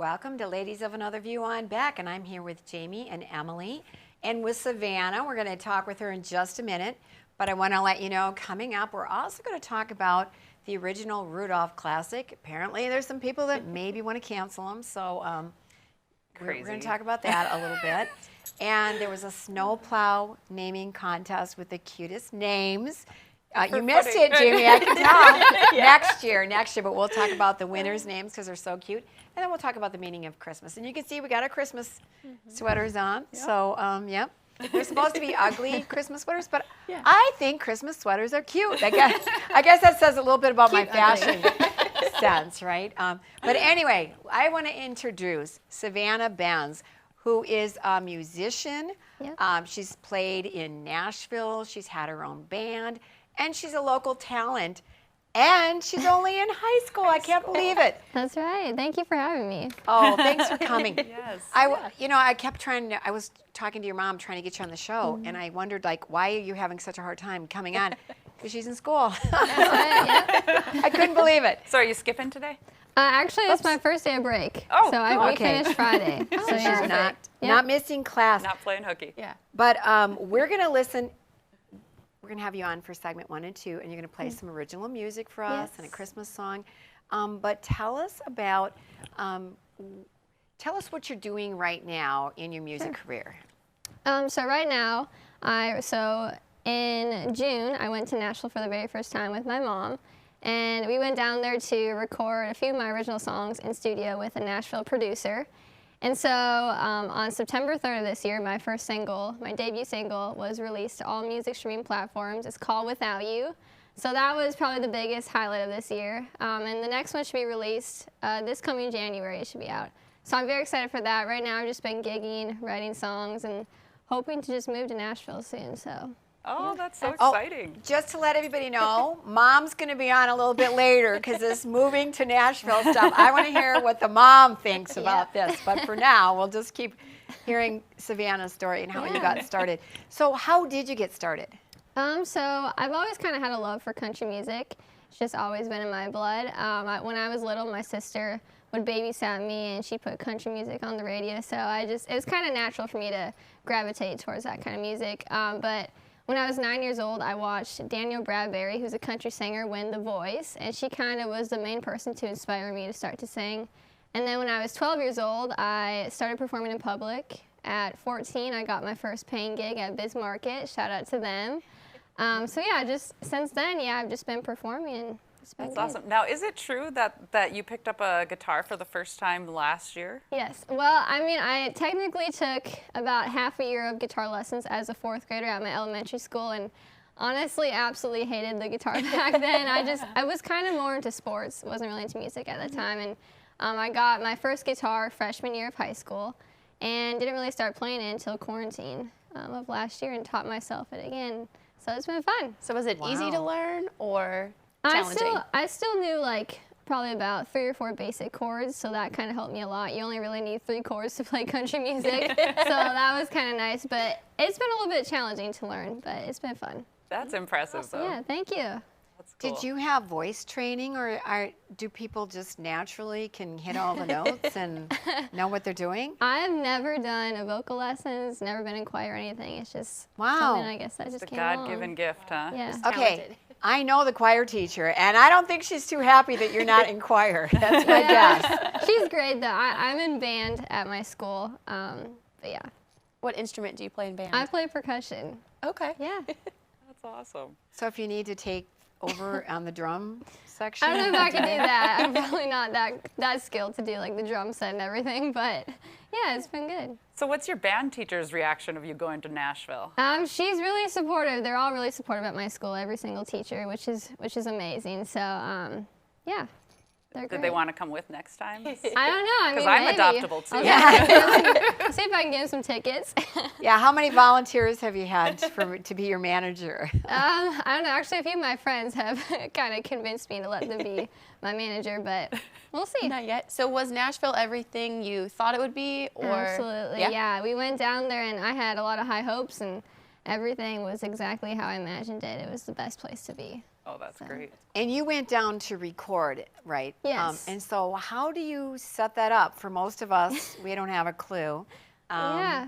Welcome to Ladies of Another View on Back, and I'm here with Jamie and Emily, and with Savannah. We're going to talk with her in just a minute, but I want to let you know, coming up, we're also going to talk about the original Rudolph classic. Apparently, there's some people that maybe want to cancel them, so we're going to talk about that a little bit. And there was a snowplow naming contest with the cutest names. You missed it, Jamie, I can tell. Yeah. Next year, but we'll talk about the winners' names because they're so cute. And then we'll talk about the meaning of Christmas. And you can see we got our Christmas sweaters on. Yep. So, yep. They're supposed to be ugly Christmas sweaters, but I think Christmas sweaters are cute. I guess that says a little bit about my fashion sense, right? But anyway, I want to introduce Savanah Benz, who is a musician. Yep. She's played in Nashville. She's had her own band. And she's a local talent, and she's only in high school. I can't believe it. That's right. Thank you for having me. Oh, thanks for coming. Yes. I kept trying to, I was talking to your mom trying to get you on the show, and I wondered, like, why are you having such a hard time coming on? Because she's in school. That's right, yep. I couldn't believe it. So are you skipping today? Actually, it's my first day of break. Oh, so we finished Friday. So she's not missing class. Not playing hooky. Yeah. But we're going to listen. We're going to have you on for segment 1 and 2, and you're going to play some original music for us and a Christmas song. But tell us about, tell us what you're doing right now in your music career. So right now, in June, I went to Nashville for the very first time with my mom. And we went down there to record a few of my original songs in studio with a Nashville producer. And so on September 3rd of this year, my first single, my debut single, was released to all music streaming platforms. It's called Without You. So that was probably the biggest highlight of this year. And the next one should be released this coming January. It should be out. So I'm very excited for that. Right now I've just been gigging, writing songs, and hoping to just move to Nashville soon. So. Oh, that's so exciting. Just to let everybody know, Mom's going to be on a little bit later because this moving to Nashville stuff, I want to hear what the mom thinks about this. But for now, we'll just keep hearing Savannah's story and how you got started. So how did you get started? So I've always kind of had a love for country music. It's just always been in my blood. When I was little, my sister would babysat me, and she put country music on the radio. So it was kind of natural for me to gravitate towards that kind of music. But when I was 9 years old, I watched Danielle Bradbury, who's a country singer, win The Voice, and she kind of was the main person to inspire me to start to sing. And then when I was 12 years old, I started performing in public. At 14, I got my first paying gig at Biz Market. Shout out to them. So yeah, just since then, I've just been performing. And it's been That's awesome. Now, is it true that you picked up a guitar for the first time last year? Yes. Well, I mean, I technically took about half a year of guitar lessons as a 4th grader at my elementary school, and honestly, absolutely hated the guitar back then. I was kind of more into sports, wasn't really into music at the time, and I got my first guitar freshman year of high school, and didn't really start playing it until quarantine of last year, and taught myself it again. So it's been fun. So was it easy to learn or challenging? I still knew like probably about 3 or 4 basic chords, so that kind of helped me a lot. You only really need 3 chords to play country music, so that was kind of nice. But it's been a little bit challenging to learn, but it's been fun. That's impressive, though. Yeah, thank you. That's cool. Did you have voice training, or do people just naturally can hit all the notes and know what they're doing? I've never done a vocal lessons, never been in choir or anything. It's just something I guess that just came along. It's a God-given gift, huh? Yeah. Okay, I know the choir teacher, and I don't think she's too happy that you're not in choir. That's my guess. She's great, though. I'm in band at my school, but yeah. What instrument do you play in band? I play percussion. Okay. Yeah. That's awesome. So if you need to take over on the drum section? I don't know if I can do that. I'm probably not that skilled to do like the drum set and everything, but yeah, it's been good. So what's your band teacher's reaction of you going to Nashville? She's really supportive. They're all really supportive at my school, every single teacher, which is amazing. So yeah. Did they want to come with next time? I don't know. I mean, because I'm maybe. adoptable too. I'll see if I can get some tickets. Yeah, how many volunteers have you had to be your manager? I don't know. Actually, a few of my friends have kind of convinced me to let them be my manager, but we'll see. Not yet. So was Nashville everything you thought it would be? Or? Absolutely, yeah. We went down there, and I had a lot of high hopes, and everything was exactly how I imagined it. It was the best place to be. Oh, that's great. And you went down to record, right? Yes. And so how do you set that up? For most of us, we don't have a clue. Yeah.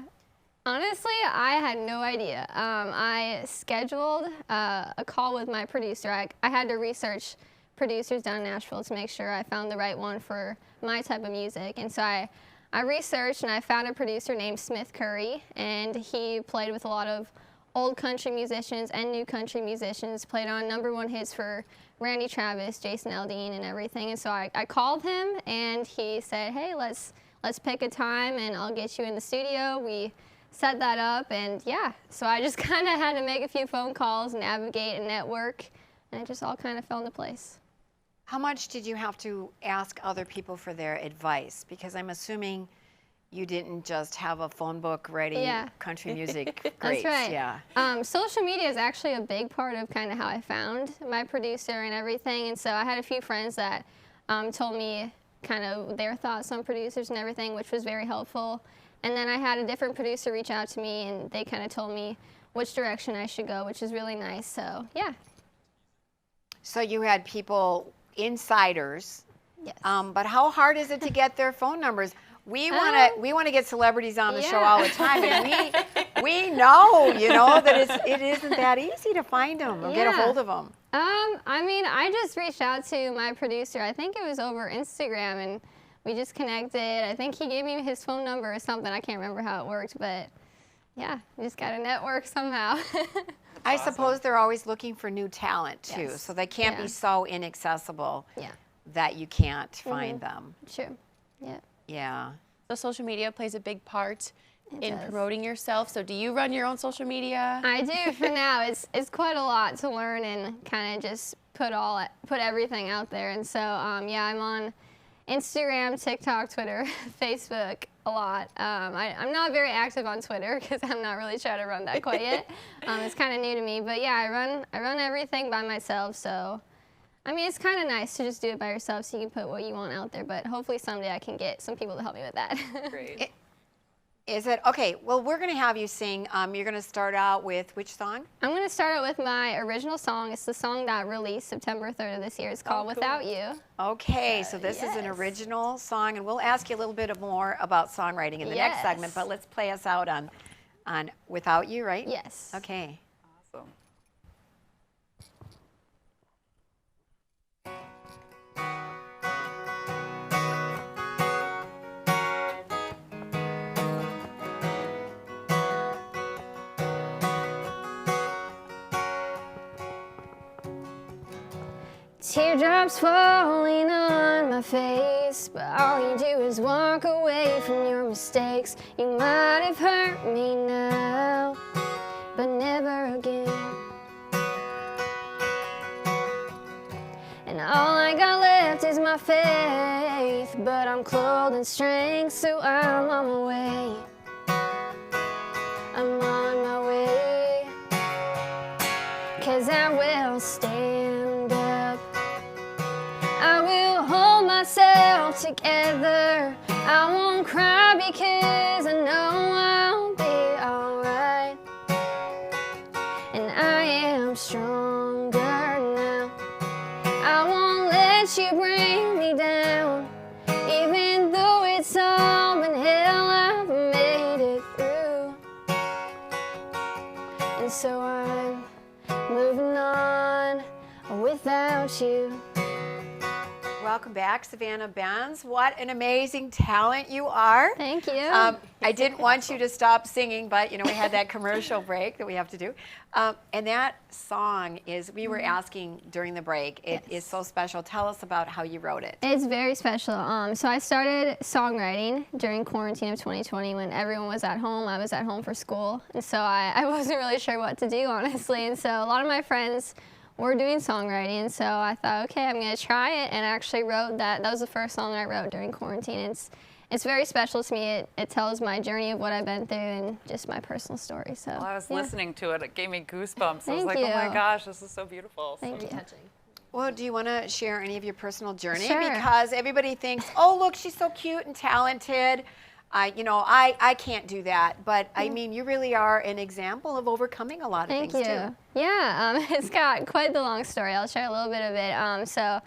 Honestly, I had no idea. I scheduled a call with my producer. I had to research producers down in Nashville to make sure I found the right one for my type of music. And so I researched and I found a producer named Smith Curry, and he played with a lot of old country musicians and new country musicians, played on #1 hits for Randy Travis, Jason Aldean, and everything. And so I called him, and he said, hey, let's pick a time, and I'll get you in the studio. We set that up, and yeah, so I just kind of had to make a few phone calls, navigate and network, and it just all kind of fell into place. How much did you have to ask other people for their advice? Because I'm assuming you didn't just have a phone book ready, Yeah. country music greats. That's right. Yeah. Social media is actually a big part of kind of how I found my producer and everything, and so I had a few friends that told me kind of their thoughts on producers and everything, which was very helpful. And then I had a different producer reach out to me, and they kind of told me which direction I should go, which is really nice. So yeah. So you had people, insiders. Yes. But how hard is it to get their phone numbers? We want to get celebrities on the show yeah. all the time, and we know, that it isn't that easy to find them or get a Yeah. hold of them. I mean, I just reached out to my producer. I think it was over Instagram, and we just connected. I think he gave me his phone number or something. I can't remember how it worked, but yeah, we just got to network somehow. I suppose they're always looking for new talent too, Yes. so they can't Yeah. be so inaccessible Yeah. that you can't find them. True. Yeah. Yeah. So social media plays a big part in does. promoting yourself. So do you run your own social media? I do for now. It's quite a lot to learn and kind of just put everything out there. And so yeah, I'm on Instagram, TikTok, Twitter, Facebook a lot. I'm not very active on Twitter because I'm not really trying to run that quite yet. It's kind of new to me, but yeah, I run everything by myself. So I mean, it's kind of nice to just do it by yourself so you can put what you want out there. But hopefully someday I can get some people to help me with that. Great. Is it okay? Well, we're going to have you sing. You're going to start out with which song? I'm going to start out with my original song. It's the song that released September 3rd of this year. It's called cool. Without You. Okay, so this is an yes. original song, and we'll ask you a little bit more about songwriting in the next Yes. segment. But let's play us out on Without You, right? Yes. Okay. Awesome. Teardrops falling on my face, but all you do is walk away from your mistakes. You might have hurt me now, but never again. And all I got left is my faith, but I'm clothed in strength, so I'm on my way. I'm on my way, 'cause I will stand up. I will hold myself together. I won't cry because I know I'll be alright. And I am stronger now. I won't let you bring me down. Even though it's all been hell, I've made it through. And so I'm moving on without you. Welcome back, Savanah Benz. What an amazing talent you are. Thank you. I didn't want you to stop singing, but we had that commercial break that we have to do. And that song is, we were asking during the break, it is so special. Tell us about how you wrote it. It's very special. So I started songwriting during quarantine of 2020 when everyone was at home. I was at home for school. And so I wasn't really sure what to do, honestly. And so a lot of my friends were doing songwriting. And so I thought, okay, I'm going to try it. And I actually wrote that. That was the first song I wrote during quarantine. It's very special to me. It tells my journey of what I've been through and just my personal story. So Well, I was yeah. listening to it. It gave me goosebumps. I was Thank like, oh my you. gosh, this is so beautiful. Thank you. Well, do you want to share any of your personal journey? Sure. Because everybody thinks, oh, look, she's so cute and talented. I can't do that. But I mean, you really are an example of overcoming a lot of Thank things you. too. Yeah, it's got quite the long story. I'll share a little bit of it. So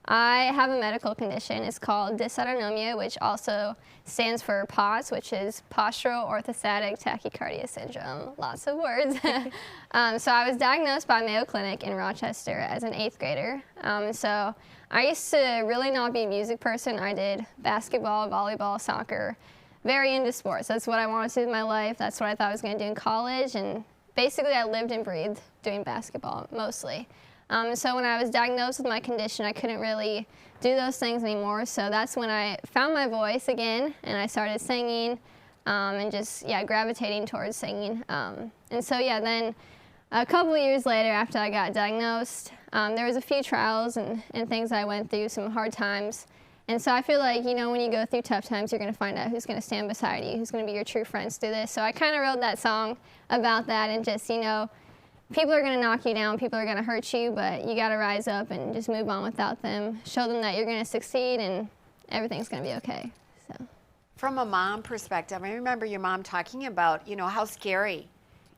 I have a medical condition. It's called dysautonomia, which also stands for POTS, which is postural orthostatic tachycardia syndrome. Lots of words. So I was diagnosed by Mayo Clinic in Rochester as an 8th grader. So I used to really not be a music person. I did basketball, volleyball, soccer, very into sports. That's what I wanted to do in my life. That's what I thought I was going to do in college. And basically, I lived and breathed doing basketball mostly. So when I was diagnosed with my condition, I couldn't really do those things anymore. So that's when I found my voice again, and I started singing and just, gravitating towards singing. And so, then a couple of years later after I got diagnosed, there was a few trials and things I went through, some hard times. And so I feel like, when you go through tough times, you're going to find out who's going to stand beside you, who's going to be your true friends through this. So I kind of wrote that song about that and just, people are going to knock you down, people are going to hurt you, but you got to rise up and just move on without them. Show them that you're going to succeed and everything's going to be okay. So, From a mom perspective, I remember your mom talking about, how scary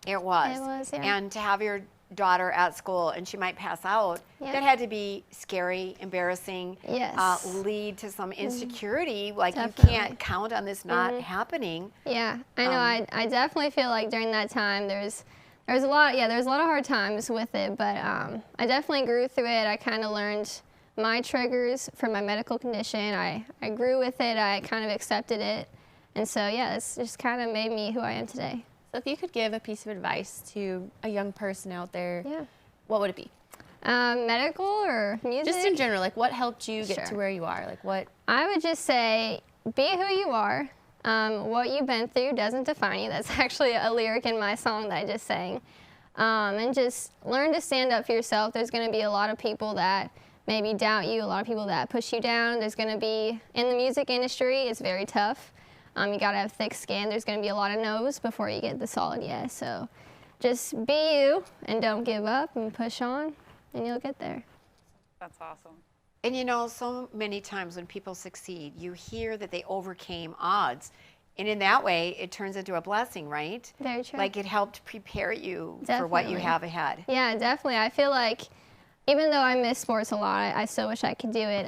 it was. It was, yeah. And to have your daughter at school and she might pass out, Yeah. that had to be scary, embarrassing, Yes. lead to some insecurity. Like Definitely. you can't count on this not happening. yeah, I know. I definitely feel like during that time there's a lot of hard times with it, but I definitely grew through it. I kind of learned my triggers for my medical condition. I grew with it. I kind of accepted it. And so, it's just kind of made me who I am today. So if you could give a piece of advice to a young person out there, Yeah. what would it be? Medical or music? Just in general, like what helped you get Sure. to where you are? Like what? I would just say, be who you are. What you've been through doesn't define you. That's actually a lyric in my song that I just sang. And just learn to stand up for yourself. There's going to be a lot of people that maybe doubt you, a lot of people that push you down. There's going to be, in the music industry, it's very tough. You got to have thick skin. There's going to be a lot of no's before you get the solid yes. So just be you and don't give up and push on, and you'll get there. That's awesome. And so many times when people succeed, you hear that they overcame odds. And in that way, it turns into a blessing, right? Very true. Like it helped prepare you for what you Definitely. have ahead. Yeah, definitely. I feel like even though I miss sports a lot, I still wish I could do it.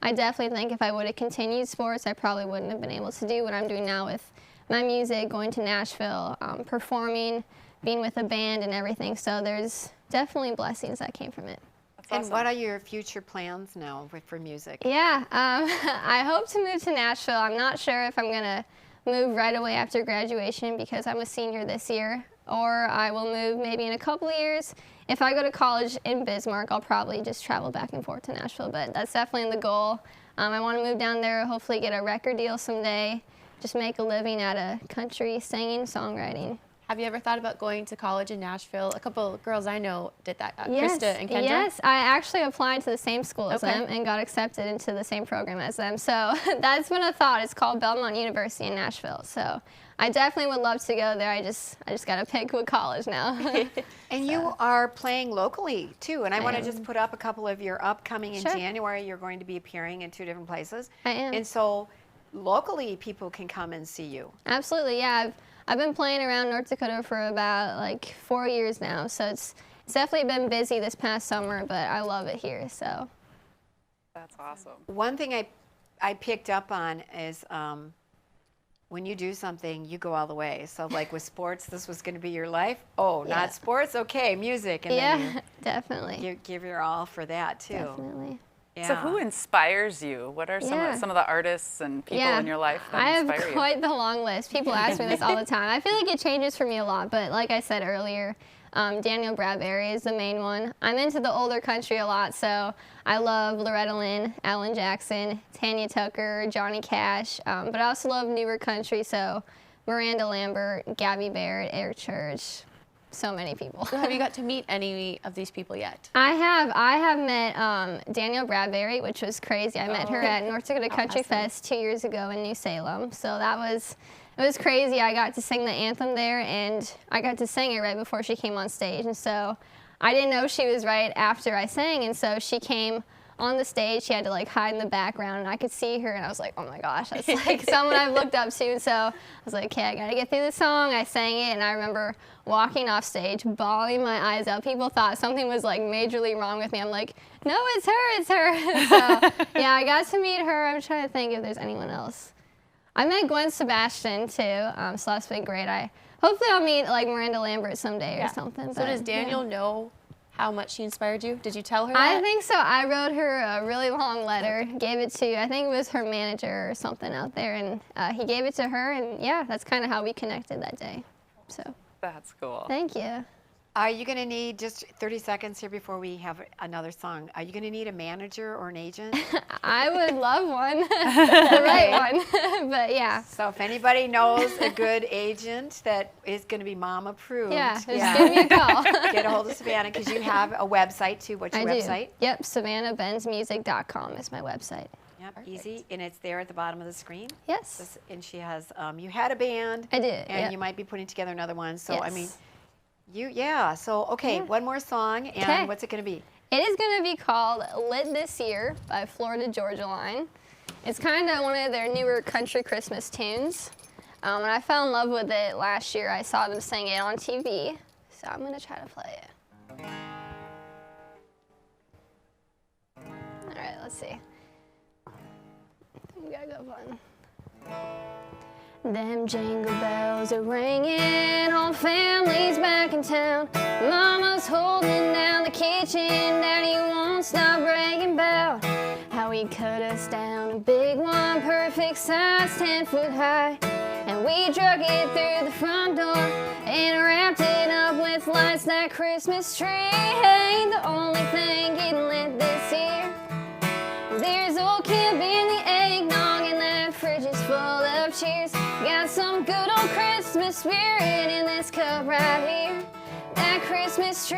I definitely think if I would have continued sports, I probably wouldn't have been able to do what I'm doing now with my music, going to Nashville, performing, being with a band and everything. So there's definitely blessings that came from it. That's And awesome. what are your future plans now for music? Yeah, I hope to move to Nashville. I'm not sure if I'm going to move right away after graduation because I'm a senior this year, or I will move maybe in a couple of years. If I go to college in Bismarck, I'll probably just travel back and forth to Nashville, but that's definitely the goal. I want to move down there, hopefully get a record deal someday, just make a living out of country singing, songwriting. Have you ever thought about going to college in Nashville? A couple girls I know did that. Yes, Krista and Kendra. yes, I actually applied to the same school as Okay. them and got accepted into the same program as them. So that's been a thought. It's called Belmont University in Nashville. So I definitely would love to go there. I just got to pick what college now. And you are playing locally too. And I want to am. just put up a couple of your upcoming in Sure. January. You're going to be appearing in 2 different places. I am. And so locally, people can come and see you. Absolutely, yeah. I've been playing around North Dakota for about like 4 years now. So it's definitely been busy this past summer, but I love it here. So That's awesome. One thing I picked up on is when you do something, you go all the way. So like with sports, this was going to be your life. Oh, Yeah. not sports? Okay, music. And yeah, then definitely. you give your all for that too. Definitely. Yeah. So who inspires you? What are Yeah. some of the artists and people in your life that I have inspire you? quite the long list. People ask me this all the time. I feel like it changes for me a lot, but like I said earlier, Daniel Bradbury is the main one. I'm into the older country a lot, so I love Loretta Lynn, Alan Jackson, Tanya Tucker, Johnny Cash, but I also love newer country, so Miranda Lambert, Gabby Barrett, Eric Church, so many people. So have you got to meet any of these people yet? I have met Daniel Bradbury, which was crazy. I met her at North Dakota Country awesome. Fest 2 years ago in New Salem. So it was crazy. I got to sing the anthem there, and I got to sing it right before she came on stage. And so I didn't know she was right after I sang, and so she came on the stage, she had to like hide in the background, and I could see her, and I was like, oh my gosh, that's like someone I've looked up to. So I was like, okay, I gotta get through the song. I sang it, and I remember walking off stage, bawling my eyes out. People thought something was like majorly wrong with me. I'm like, no, it's her, it's her. So yeah, I got to meet her. I'm trying to think if there's anyone else. I met Gwen Sebastian too, so that's been great. Hopefully I'll meet like Miranda Lambert someday or something. So but, does Daniel know how much she inspired you? Did you tell her I that? think so. I wrote her a really long letter, gave it to, I think it was her manager or something out there, and he gave it to her, and yeah, that's kind of how we connected that day. So That's cool. thank you. Are you going to need just 30 seconds here before we have another song? Are you going to need a manager or an agent? I would love one, the right one, but yeah. So if anybody knows a good agent that is going to be mom approved, Yeah, just give me a call. get a hold of Savanah, because you have a website too. What's your website? Yep, SavanahBenzMusic.com is my website. Yep, easy, and it's there at the bottom of the screen. Yes. And she has, you had a band. I did, And yep. you might be putting together another one. So, I Yes. mean, so, okay, one more song, and Okay. what's it going to be? It is going to be called Lit This Year by Florida Georgia Line. It's kind of one of their newer country Christmas tunes. And I fell in love with it last year. I saw them sing it on TV, so I'm going to try to play it. All right, let's see. We gotta go fun. Them jingle bells are ringing, all families back in town. Mama's holding down the kitchen, Daddy won't stop bragging about how he cut us down a big one, perfect size, 10 foot high. And we drug it through the front door and wrapped it up with lights. That Christmas tree ain't the only thing getting lit this year. There's old Camp and the eggnog, and that fridge is full of cheers. Got some good old Christmas spirit in this cup right here. That Christmas tree